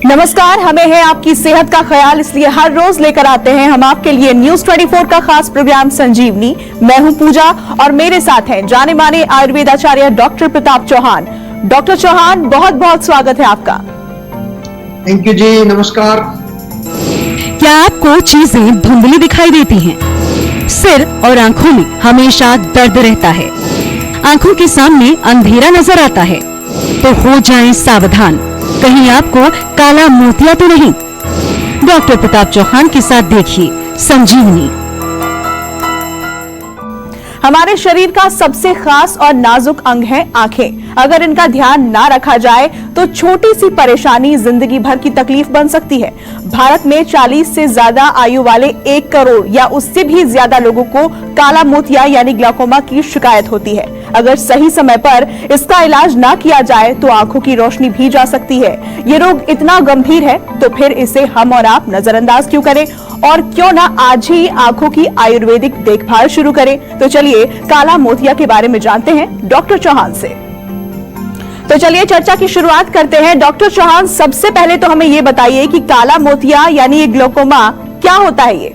नमस्कार, हमें है आपकी सेहत का ख्याल, इसलिए हर रोज लेकर आते हैं हम आपके लिए न्यूज 24 का खास प्रोग्राम संजीवनी। मैं हूं पूजा और मेरे साथ हैं जाने माने आयुर्वेदाचार्य डॉक्टर प्रताप चौहान। डॉक्टर चौहान, बहुत बहुत स्वागत है आपका। थैंक यू जी, नमस्कार। क्या आपको चीजें धुंधली दिखाई देती हैं? सिर और आंखों में हमेशा दर्द रहता है, आंखों के सामने अंधेरा नजर आता है, तो हो जाएं सावधान, कहीं आपको काला मोतिया तो नहीं। डॉक्टर प्रताप चौहान के साथ देखिए संजीवनी। हमारे शरीर का सबसे खास और नाजुक अंग है आंखें। अगर इनका ध्यान ना रखा जाए तो छोटी सी परेशानी जिंदगी भर की तकलीफ बन सकती है। भारत में 40 से ज्यादा आयु वाले 1 करोड़ या उससे भी ज्यादा लोगों को काला मोतिया यानी ग्लाकोमा की शिकायत होती है। अगर सही समय पर इसका इलाज ना किया जाए तो आंखों की रोशनी भी जा सकती है। ये रोग इतना गंभीर है तो फिर इसे हम और आप नजरअंदाज क्यों करें, और क्यों ना आज ही आंखों की आयुर्वेदिक देखभाल शुरू करें। तो चलिए काला मोतिया के बारे में जानते हैं डॉक्टर चौहान से। तो चलिए चर्चा की शुरुआत करते हैं। डॉक्टर चौहान, सबसे पहले तो हमें ये बताइए कि काला मोतिया यानी ये ग्लाकोमा क्या होता है। ये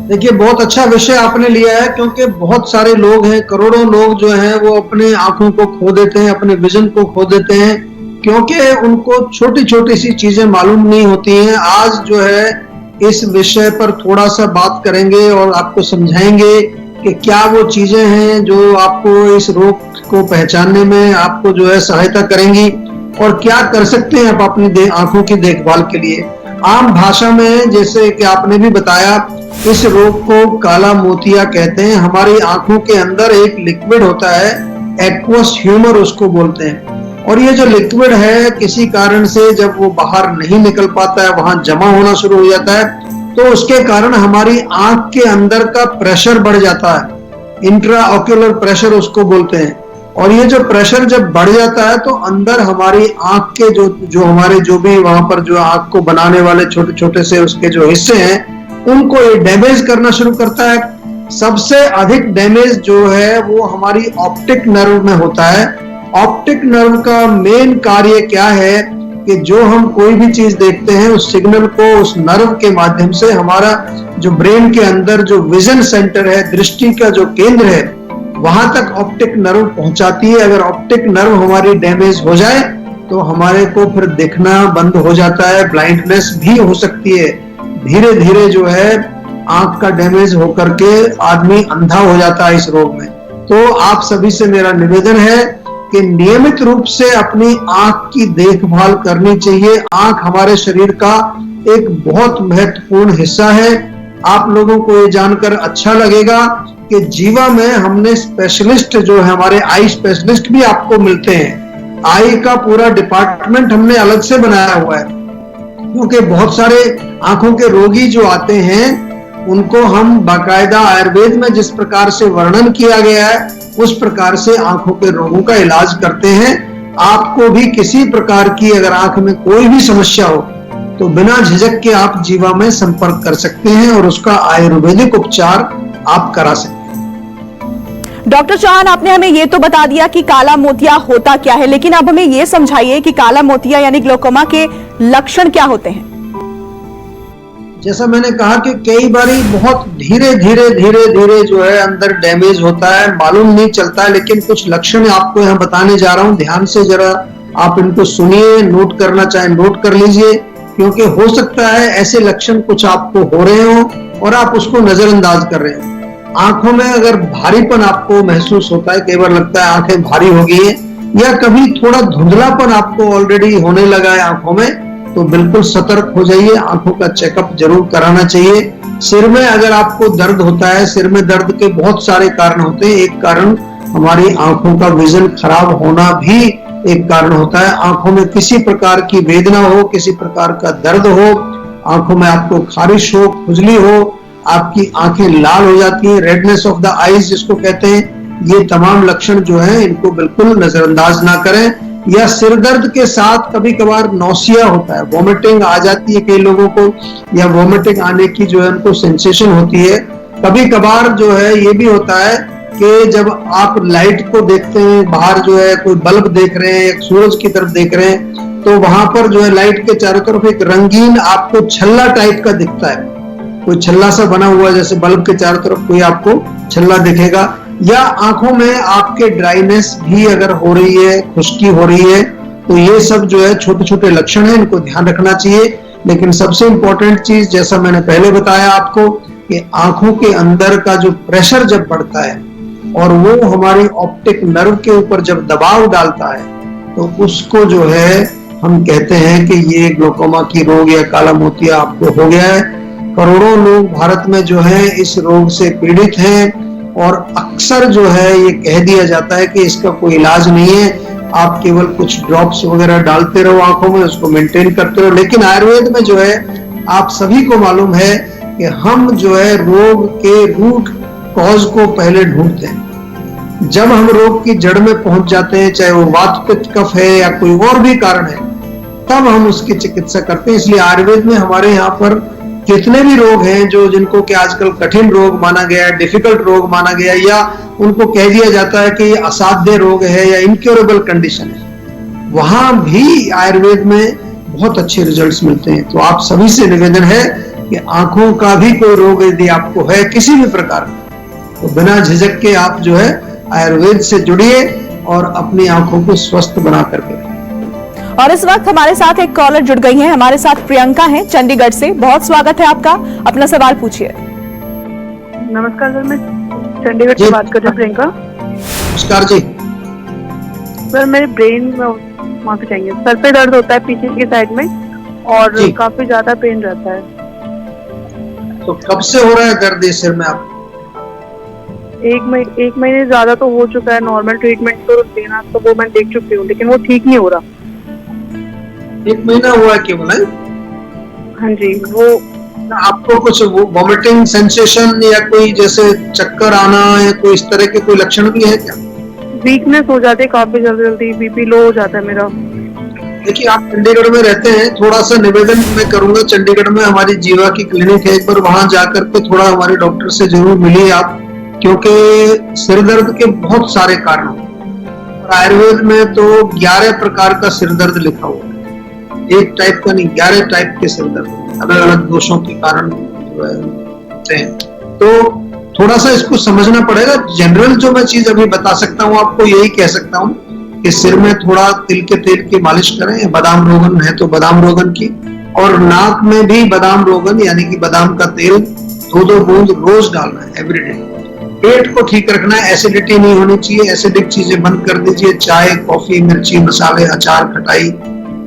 देखिए, बहुत अच्छा विषय आपने लिया है, क्योंकि बहुत सारे लोग हैं, करोड़ों लोग जो हैं वो अपने आंखों को खो देते हैं, अपने विजन को खो देते हैं, क्योंकि उनको छोटी छोटी सी चीजें मालूम नहीं होती हैं। आज जो है इस विषय पर थोड़ा सा बात करेंगे और आपको समझाएंगे कि क्या वो चीजें हैं जो आपको इस रोग को पहचानने में आपको जो है सहायता करेंगी, और क्या कर सकते हैं आप अपनी आंखों की देखभाल के लिए। आम भाषा में, जैसे कि आपने भी बताया, इस रोग को काला मोतिया कहते हैं। हमारी आंखों के अंदर एक लिक्विड होता है, एक्वस ह्यूमर उसको बोलते हैं, और ये जो लिक्विड है किसी कारण से जब वो बाहर नहीं निकल पाता है, वहां जमा होना शुरू हो जाता है, तो उसके कारण हमारी आंख के अंदर का प्रेशर बढ़ जाता है। इंट्रा ऑक्यूलर प्रेशर उसको बोलते हैं। और ये जो प्रेशर जब बढ़ जाता है तो अंदर हमारी आंख के जो भी वहां पर जो आंख को बनाने वाले छोटे छोटे से उसके जो हिस्से हैं, उनको ये डैमेज करना शुरू करता है। सबसे अधिक डैमेज जो है वो हमारी ऑप्टिक नर्व में होता है। ऑप्टिक नर्व का मेन कार्य क्या है कि जो हम कोई भी चीज देखते हैं उस सिग्नल को उस नर्व के माध्यम से हमारा जो ब्रेन के अंदर जो विजन सेंटर है, दृष्टि का जो केंद्र है, वहां तक ऑप्टिक नर्व पहुंचाती है। अगर ऑप्टिक नर्व हमारी डैमेज हो जाए तो हमारे को फिर देखना बंद हो जाता है, ब्लाइंडनेस भी हो सकती है। धीरे धीरे जो है आंख का डैमेज होकर के आदमी अंधा हो जाता है इस रोग में। तो आप सभी से मेरा निवेदन है कि नियमित रूप से अपनी आंख की देखभाल करनी चाहिए। आंख हमारे शरीर का एक बहुत महत्वपूर्ण हिस्सा है। आप लोगों को ये जानकर अच्छा लगेगा कि जीवा में हमने स्पेशलिस्ट जो है, हमारे आई स्पेशलिस्ट भी आपको मिलते हैं। आई का पूरा डिपार्टमेंट हमने अलग से बनाया हुआ है, क्योंकि बहुत सारे आंखों के रोगी जो आते हैं उनको हम बाकायदा आयुर्वेद में जिस प्रकार से वर्णन किया गया है उस प्रकार से आंखों के रोगों का इलाज करते हैं। आपको भी किसी प्रकार की अगर आंख में कोई भी समस्या हो तो बिना झिझक के आप जीवा में संपर्क कर सकते हैं और उसका आयुर्वेदिक उपचार आप करा सकते हैं। डॉक्टर चौहान, आपने हमें ये तो बता दिया कि काला मोतिया होता क्या है, लेकिन अब हमें ये समझाइए कि काला मोतिया यानी ग्लाकोमा के लक्षण क्या होते हैं। जैसा मैंने कहा कि कई बारी बहुत धीरे धीरे जो है अंदर डैमेज होता है, मालूम नहीं चलता है, लेकिन कुछ लक्षण आपको यहाँ बताने जा रहा हूँ। ध्यान से जरा आप इनको सुनिए, नोट करना चाहे नोट कर लीजिए, क्योंकि हो सकता है ऐसे लक्षण कुछ आपको हो रहे हो और आप उसको नजरअंदाज कर रहे हो। आंखों में अगर भारीपन आपको महसूस होता है, कई बार लगता है आंखें भारी हो गई है, या कभी थोड़ा धुंधलापन आपको ऑलरेडी होने लगा है आंखों में, तो बिल्कुल सतर्क हो जाइए, आंखों का चेकअप जरूर कराना चाहिए। सिर में अगर आपको दर्द होता है, सिर में दर्द के बहुत सारे कारण होते हैं। एक कारण हमारी आंखों का विजन खराब होना भी एक कारण होता है। आंखों में किसी प्रकार की वेदना हो, किसी प्रकार का दर्द हो, आंखों में आपको खारिश हो, खुजली हो, आपकी आंखें लाल हो जाती हैं, रेडनेस ऑफ द आईज जिसको कहते हैं, ये तमाम लक्षण जो है इनको बिल्कुल नजरअंदाज ना करें। या सिर दर्द के साथ कभी कभार नौसिया होता है, वॉमिटिंग आ जाती है कई लोगों को, या वॉमिटिंग आने की जो है उनको सेंसेशन होती है। कभी कभार जो है ये भी होता है कि जब आप लाइट को देखते हैं, बाहर जो है कोई बल्ब देख रहे हैं, सूरज की तरफ देख रहे हैं, तो वहां पर जो है लाइट के चारों तरफ एक रंगीन आपको छल्ला टाइप का दिखता है, कोई छल्ला सा बना हुआ, जैसे बल्ब के चारों तरफ कोई आपको छल्ला दिखेगा। या आंखों में आपके ड्राइनेस भी अगर हो रही है, खुश्की हो रही है, तो ये सब जो है छोटे छोटे लक्षण है, इनको ध्यान रखना चाहिए। लेकिन सबसे इंपॉर्टेंट चीज, जैसा मैंने पहले बताया आपको, कि आंखों के अंदर का जो प्रेशर जब बढ़ता है और वो हमारी ऑप्टिक नर्व के ऊपर जब दबाव डालता है, तो उसको जो है हम कहते हैं कि ये ग्लोकोमा की रोग या काला मोतिया आपको हो गया है। करोड़ों लोग भारत में जो है इस रोग से पीड़ित हैं, और अक्सर जो है ये कह दिया जाता है कि इसका कोई इलाज नहीं है, आप केवल कुछ ड्रॉप्स वगैरह डालते रहो आंखों में, उसको मेंटेन करते रहो। लेकिन आयुर्वेद में जो है आप सभी को मालूम है कि हम जो है रोग के रूट कॉज को पहले ढूंढते हैं। जब हम रोग की जड़ में पहुंच जाते हैं, चाहे वो वात पित्त कफ है या कोई और भी कारण है, तब हम उसकी चिकित्सा करते हैं। इसलिए आयुर्वेद में हमारे यहाँ पर जितने भी रोग हैं जो जिनको कि आजकल कठिन रोग माना गया है, डिफिकल्ट रोग माना गया है, या उनको कह दिया जाता है कि ये असाध्य रोग है या इनक्योरेबल कंडीशन है, वहां भी आयुर्वेद में बहुत अच्छे रिजल्ट्स मिलते हैं। तो आप सभी से निवेदन है कि आंखों का भी कोई रोग यदि आपको है किसी भी प्रकार का, तो बिना झिझक के आप जो है आयुर्वेद से जुड़िए और अपनी आंखों को स्वस्थ बना करके। और इस वक्त हमारे साथ एक कॉलर जुड़ गई हैं, हमारे साथ प्रियंका हैं चंडीगढ़ से। बहुत स्वागत है आपका, अपना सवाल पूछिए। नमस्कार सर, मैं चंडीगढ़ से बात कर रही हूँ, प्रियंका। नमस्कार जी। सर मेरे ब्रेन में माफी चाहिए, सर पे दर्द होता है पीछे की साइड में और काफी ज्यादा पेन रहता है। तो कब से हो रहा है दर्द इस सिर में आप? एक महीने ज्यादा तो हो चुका है। नॉर्मल ट्रीटमेंट तो देना तो वो मैं देख चुकी हूँ, लेकिन वो ठीक नहीं हो रहा। 1 महीना हुआ है केवल? है हाँ जी। वो आपको कुछ वॉमिटिंग सेंसेशन या कोई जैसे चक्कर आना या कोई इस तरह के कोई लक्षण भी है क्या? वीकनेस हो जाती है काफी जल्दी, बीपी लो हो जाता है मेरा। देखिए आप चंडीगढ़ में रहते हैं, थोड़ा सा निवेदन मैं करूंगा, चंडीगढ़ में हमारी जीवा की क्लिनिक है, एक बार वहां जाकर के थोड़ा हमारे डॉक्टर से जरूर मिलिए आप, क्योंकि सिर दर्द के बहुत सारे कारण हैं। और आयुर्वेद में तो 11 प्रकार का सिर दर्द लिखा हुआ है, एक टाइप का नहीं, 11 टाइप के सिर दर्द अलग अलग दोषों के कारण जो है होते हैं। तो थोड़ा सा इसको समझना पड़ेगा। जनरल जो मैं चीज अभी बता सकता हूँ आपको, यही कह सकता हूँ कि सिर में थोड़ा तिल के तेल की मालिश करें, बादाम रोगन है तो बादाम रोगन की, और नाक में भी बादाम रोगन यानी कि बादाम का तेल 2-2 बूंद रोज डालना है एवरीडे। पेट को ठीक रखना है, एसिडिटी नहीं होनी चाहिए, एसिडिक चीजें बंद कर दीजिए, चाय कॉफी मिर्ची मसाले अचार खटाई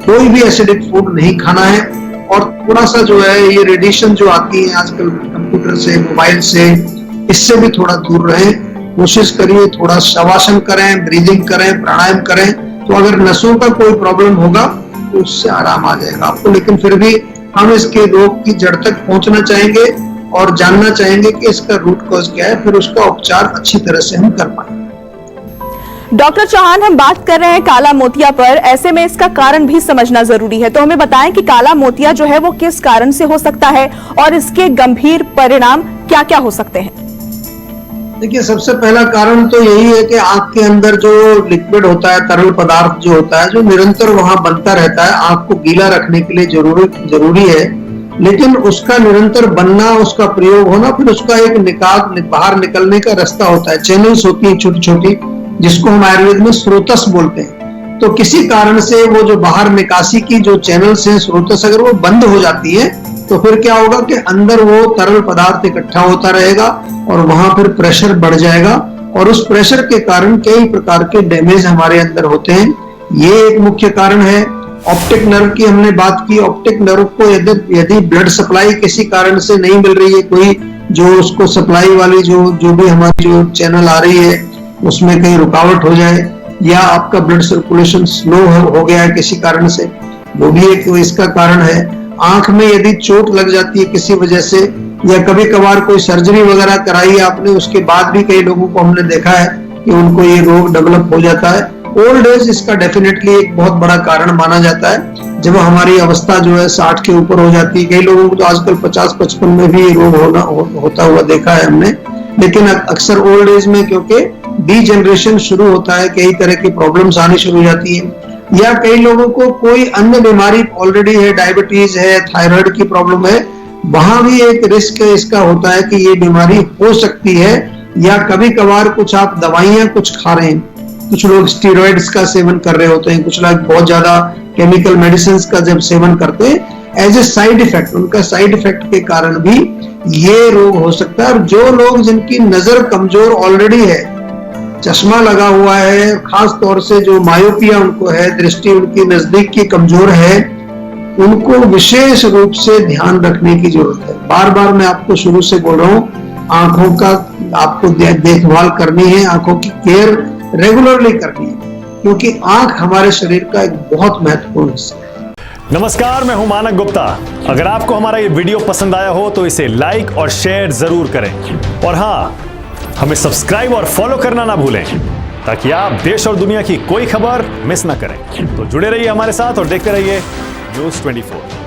कोई भी एसिडिक फूड नहीं खाना है। और थोड़ा सा जो है ये रेडिएशन जो आती है आजकल कंप्यूटर से मोबाइल से, इससे भी थोड़ा दूर रहें। कोशिश करिए थोड़ा शवासन करें, ब्रीदिंग करें, प्राणायाम करें, तो अगर नसों का कोई प्रॉब्लम होगा तो उससे आराम आ जाएगा आपको। लेकिन फिर भी हम इसके रोग की जड़ तक पहुंचना चाहेंगे और जानना चाहेंगे कि इसका रूट कॉज क्या है, फिर उसका उपचार अच्छी तरह से हम कर पाएंगे। डॉक्टर चौहान, हम बात कर रहे हैं काला मोतिया पर, ऐसे में इसका कारण भी समझना जरूरी है, तो हमें बताएं कि काला मोतिया जो है वो किस कारण से हो सकता है और इसके गंभीर परिणाम क्या क्या हो सकते हैं? देखिए सबसे पहला कारण तो यही है कि आंख के अंदर जो लिक्विड होता है, तरल पदार्थ जो होता है, जो निरंतर वहां बनता रहता है, आंख को गीला रखने के लिए जरूरी है, लेकिन उसका निरंतर बनना, उसका प्रयोग होना, फिर उसका एक निकाल बाहर निकलने का रास्ता होता है, चैनल्स होती है छोटी छोटी, जिसको हम आयुर्वेद में स्रोतस बोलते हैं। तो किसी कारण से वो जो बाहर निकासी की जो चैनल्स हैं, स्रोतस, अगर वो बंद हो जाती है तो फिर क्या होगा कि अंदर वो तरल पदार्थ इकट्ठा होता रहेगा और वहां फिर प्रेशर बढ़ जाएगा, और उस प्रेशर के कारण कई प्रकार के डैमेज हमारे अंदर होते हैं। ये एक मुख्य कारण है। ऑप्टिक नर्व की हमने बात की, ऑप्टिक नर्व को यदि ब्लड सप्लाई किसी कारण से नहीं मिल रही है, कोई जो उसको सप्लाई वाली जो भी हमारी जो चैनल आ रही है उसमें कहीं रुकावट हो जाए, या आपका ब्लड सर्कुलेशन स्लो हो गया है किसी कारण से, वो भी एक इसका कारण है। आंख में यदि चोट लग जाती है किसी वजह से, या कभी कभार कोई सर्जरी वगैरह कराई आपने, उसके बाद भी कई लोगों को हमने देखा है कि उनको ये रोग डेवलप हो जाता है। ओल्ड एज इसका डेफिनेटली एक बहुत बड़ा कारण माना जाता है। जब हमारी अवस्था जो है 60 के ऊपर हो जाती है, कई लोगों को तो आजकल 50-55 में भी रोग होता हुआ देखा है हमने, लेकिन अक्सर ओल्ड एज में क्योंकि डी जनरेशन शुरू होता है, कई तरह की प्रॉब्लम्स आनी शुरू हो जाती है। या कई लोगों को कोई अन्य बीमारी ऑलरेडी है, डायबिटीज है, थायराइड की प्रॉब्लम है, वहां भी एक रिस्क इसका होता है कि ये बीमारी हो सकती है। या कभी कभार कुछ आप दवाइयां कुछ खा रहे हैं, कुछ लोग स्टीरॉइड्स का सेवन कर रहे होते हैं, कुछ लोग बहुत ज्यादा केमिकल मेडिसिन का जब सेवन करते हैं, एज ए साइड इफेक्ट, उनका साइड इफेक्ट के कारण भी ये रोग हो सकता है। और जो लोग जिनकी नजर कमजोर ऑलरेडी है, चश्मा लगा हुआ है, खास तौर से जो मायोपिया उनको है, दृष्टि उनकी नजदीक की कमजोर है, उनको विशेष रूप से ध्यान रखने की जरूरत है। बार बार मैं आपको शुरू से बोल रहा हूं, आंखों का आपको देखभाल करनी है, आंखों की केयर रेगुलरली करनी है, क्योंकि आंख हमारे शरीर का एक बहुत महत्वपूर्ण हिस्सा है। नमस्कार, मैं हूं मानक गुप्ता। अगर आपको हमारा ये वीडियो पसंद आया हो तो इसे लाइक और शेयर जरूर करें, और हाँ, हमें सब्सक्राइब और फॉलो करना ना भूलें, ताकि आप देश और दुनिया की कोई खबर मिस ना करें। तो जुड़े रहिए हमारे साथ और देखते रहिए News 24।